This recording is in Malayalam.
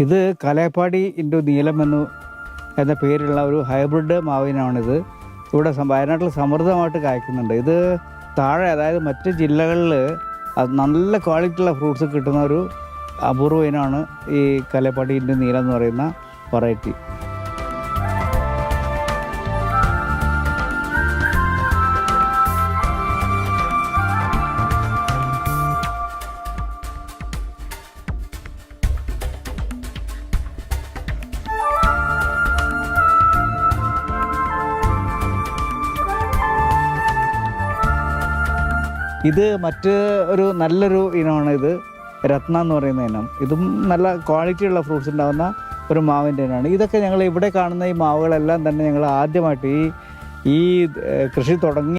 ഇത് കലേപ്പാടി ഇൻഡു നീലം എന്ന പേരുള്ള ഒരു ഹൈബ്രിഡ് മാവിനാണിത്. ഇവിടെ വയനാട്ടിൽ സമൃദ്ധമായിട്ട് കായ്ക്കുന്നുണ്ട്. ഇത് താഴെ, അതായത് മറ്റ് ജില്ലകളിൽ നല്ല ക്വാളിറ്റിയുള്ള ഫ്രൂട്ട്സ് കിട്ടുന്ന ഒരു അപൂർവ ഇനമാണ് ഈ കലേപ്പാടി ഇൻഡു നീലം എന്ന് പറയുന്ന വെറൈറ്റി. ഇത് ഒരു നല്ലൊരു ഇനമാണ്. ഇത് രത്ന എന്ന് പറയുന്ന ഇനം. ഇതും നല്ല ക്വാളിറ്റിയുള്ള ഫ്രൂട്ട്സ് ഉണ്ടാകുന്ന ഒരു മാവിൻ്റെ ഇനമാണ്. ഇതൊക്കെ ഞങ്ങൾ ഇവിടെ കാണുന്ന ഈ മാവുകളെല്ലാം തന്നെ ഞങ്ങൾ ആദ്യമായിട്ട് ഈ കൃഷി തുടങ്ങി